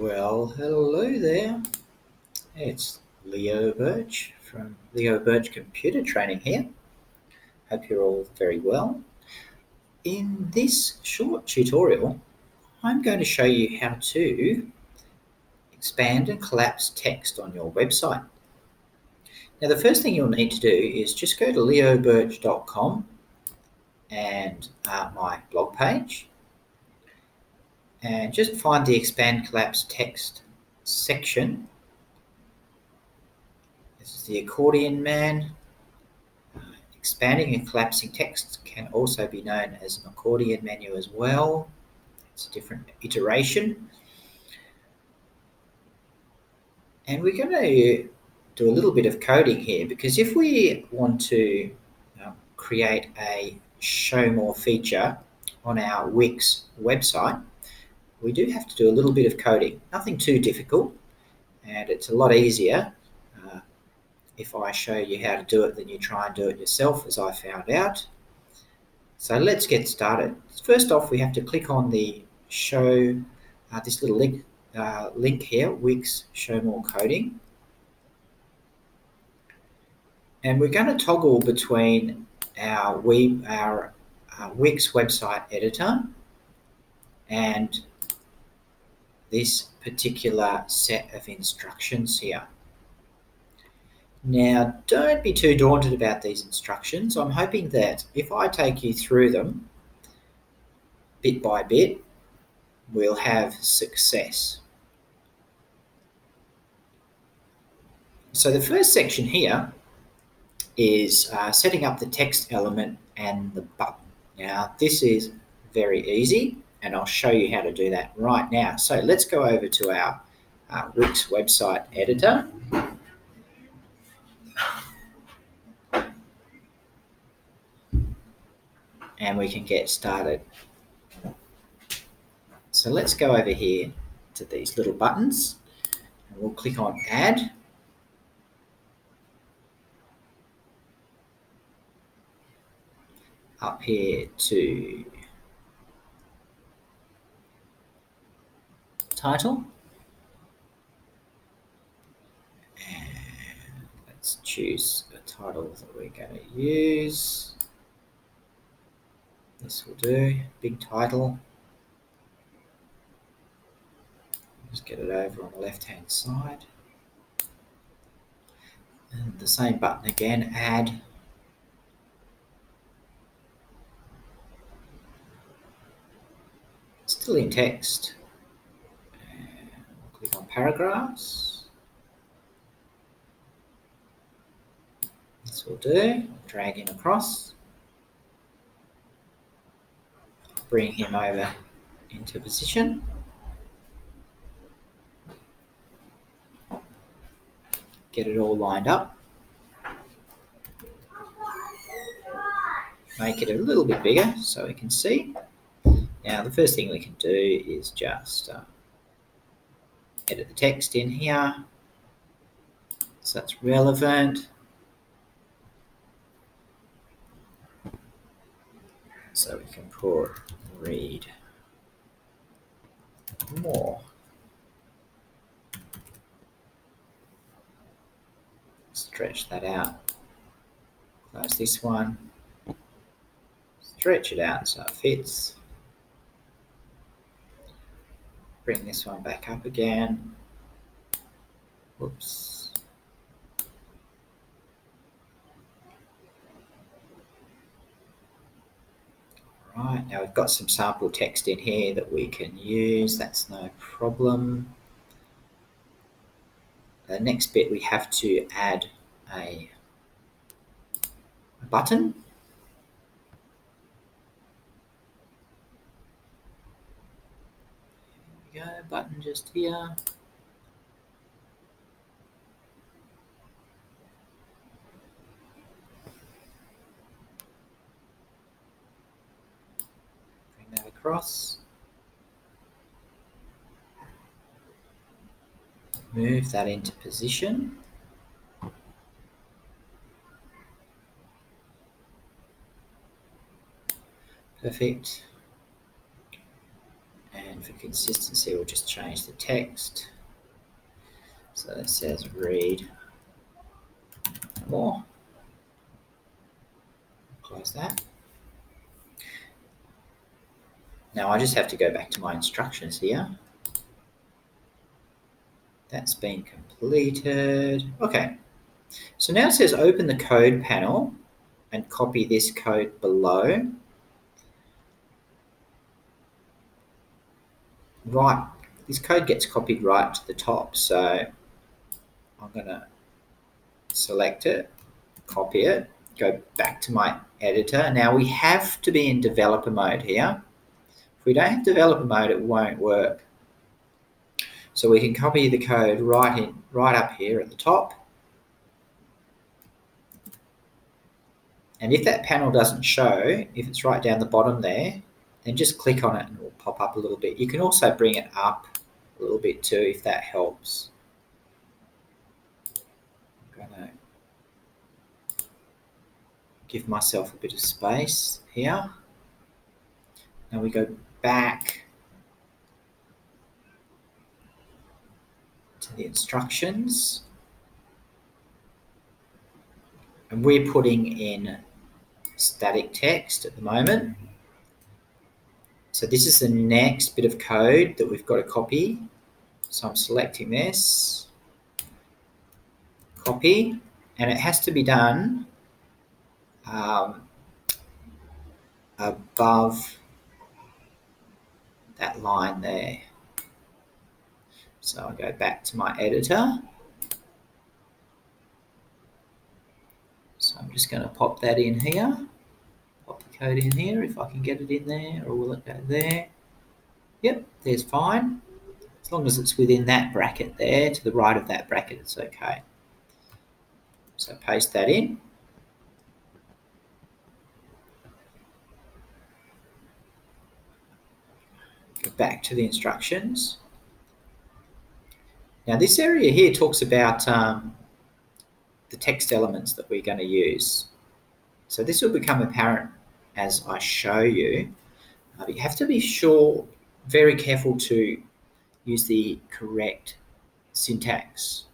Well, hello there. It's Leo Birch from Leo Birch Computer Training here. Hope you're all very well. In this short tutorial, I'm going to show you how to expand and collapse text on your website. Now, the first thing you'll need to do is just go to leobirch.com and my blog page, and just find the expand collapse text section. This is the accordion man. Expanding and collapsing text can also be known as an accordion menu as well. It's a different iteration. And we're going to do a little bit of coding here, because if we want to create a show more feature on our Wix website, we do have to do a little bit of coding. Nothing too difficult, and it's a lot easier if I show you how to do it than you try and do it yourself, as I found out. So let's get started. First off, we have to click on the show, this little link here, Wix Show More Coding. And we're going to toggle between our Wix website editor and this particular set of instructions here. Now, don't be too daunted about these instructions. I'm hoping that if I take you through them bit by bit, we'll have success. So the first section here is setting up the text element and the button. Now, this is very easy, and I'll show you how to do that right now. So let's go over to our Wix website editor. And we can get started. So let's go over here to these little buttons, and we'll click on Add. Up here to Title. And let's choose a title that we're going to use. This will do, big title. Just get it over on the left-hand side. And the same button again, Add. Still in text. And we'll click on Paragraphs. This will do. Drag him across. Bring him over into position. Get it all lined up. Make it a little bit bigger so we can see. Now, the first thing we can do is just edit the text in here so that's relevant. So we can put read more. Stretch that out. Close this one. Stretch it out so it fits. Bring this one back up again. Whoops. Right, now we've got some sample text in here that we can use. That's no problem. The next bit, we have to add a button. There we go, button just here. Bring that across. Move that into position. Perfect. And And for consistency, we'll just change the text. So it says read more. Close that. Now I just have to go back to my instructions here. That's been completed. Okay. So now it says open the code panel and copy this code below. Right, this code gets copied right to the top. So I'm going to select it, copy it, go back to my editor. Now we have to be in developer mode here. If we don't have developer mode, it won't work. So we can copy the code right up here at the top. And if that panel doesn't show, if it's right down the bottom there, then just click on it and it will pop up a little bit. You can also bring it up a little bit too if that helps. I'm going to give myself a bit of space here. Now we go back to the instructions. And we're putting in static text at the moment. So this is the next bit of code that we've got to copy. So I'm selecting this, copy, and it has to be done above that line there. So I'll go back to my editor. So I'm just going to pop that in here. Pop the code in here if I can get it in there, or will it go there? Yep, there's fine. As long as it's within that bracket there, to the right of that bracket, it's okay. So paste that in. Go back to the instructions. Now this area here talks about the text elements that we're going to use. So this will become apparent as I show you. But you have to be very careful to use the correct syntax.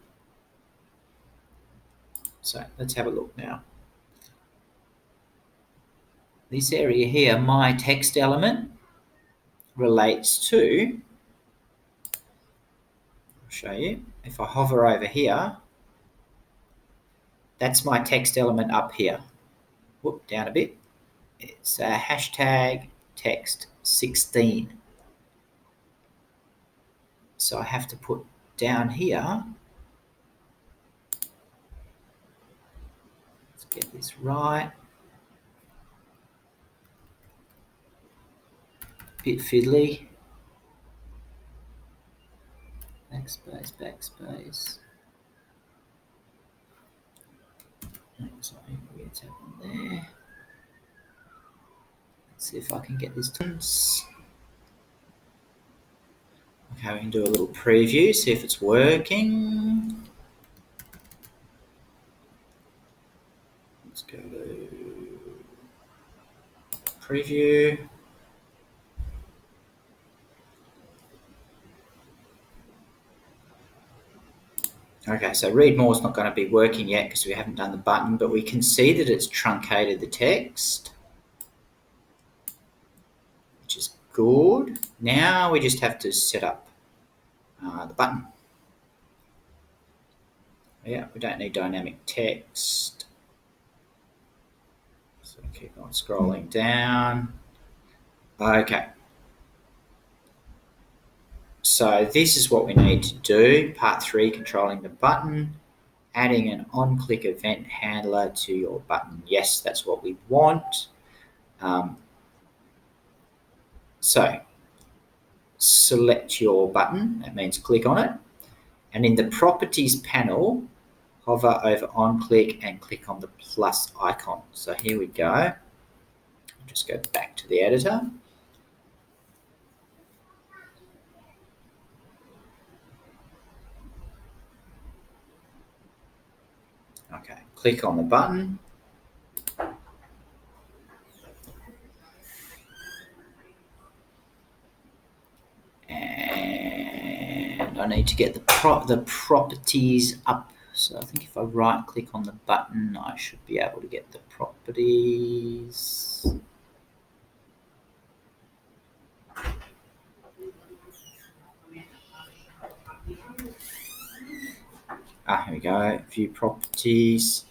So let's have a look now. This area here, my text element, relates to, I'll show you, if I hover over here, that's my text element up here. Whoop, down a bit. It's hashtag text 16. So I have to put down here, let's get this right, bit fiddly, backspace, backspace. Something weird's happened there. Let's see if I can get this done. Okay, we can do a little preview, see if it's working. Let's go to preview. Okay, so read more is not going to be working yet because we haven't done the button, but we can see that it's truncated the text, which is good. Now we just have to set up the button. Yeah, we don't need dynamic text. So keep on scrolling down. Okay. So this is what we need to do. Part 3, controlling the button, adding an on-click event handler to your button. Yes, that's what we want. So select your button, that means click on it. And in the properties panel, hover over on-click and click on the plus icon. So here we go. I'll just go back to the editor. Okay, click on the button. I need to get the properties up. So I think if I right click on the button, I should be able to get the properties. Here we go, view properties.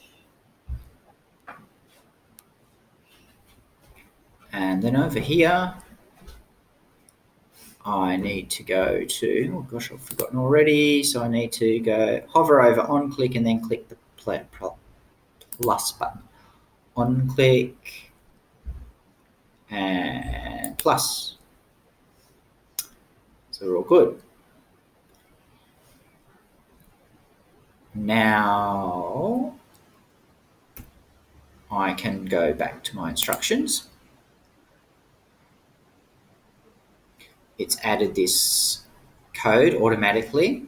And then over here, I need to go to, oh gosh, I've forgotten already. So I need to go hover over on click and then click the plus button. On click and plus. So we're all good. Now I can go back to my instructions. It's added this code automatically.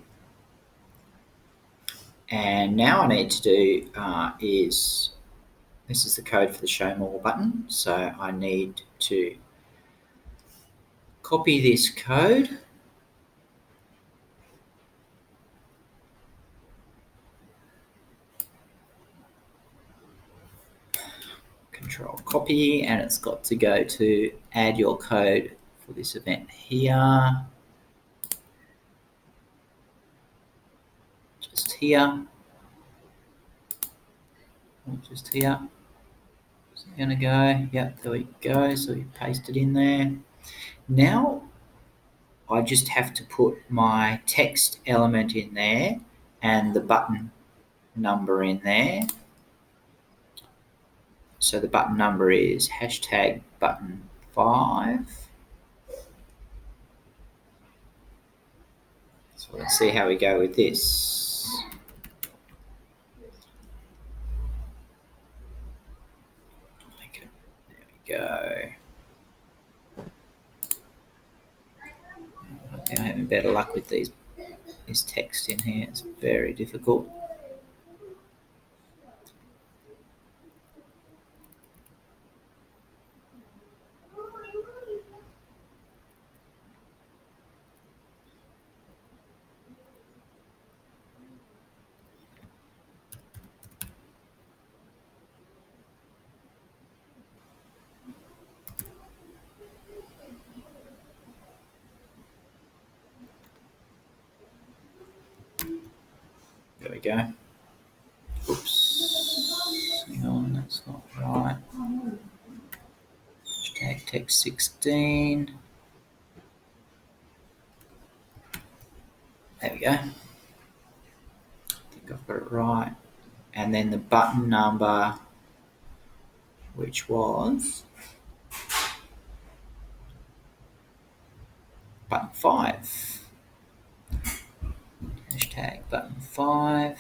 And now I need to do this is the code for the show more button. So I need to copy this code. Control copy, and it's got to go to add your code for this event here. Just here. Just here. It's going to go. Yep, there we go. So we paste it in there. Now I just have to put my text element in there and the button number in there. So the button number is #button5. So let's see how we go with this. Okay, there we go. I'm having better luck with this text in here. It's very difficult. There we go. Oops. Hang on, that's not right. #text16. There we go. I think I've got it right. And then the button number, which was button 5. #button5.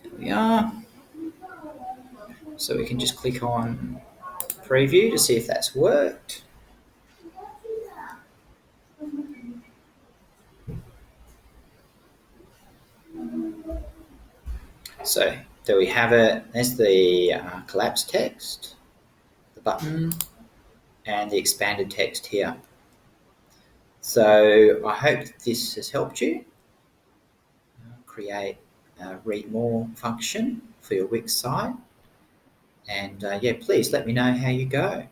There we are. So we can just click on preview to see if that's worked. So there we have it. There's the collapsed text, the button, and the expanded text here. So I hope this has helped you create a read more function for your Wix site. And yeah, please let me know how you go.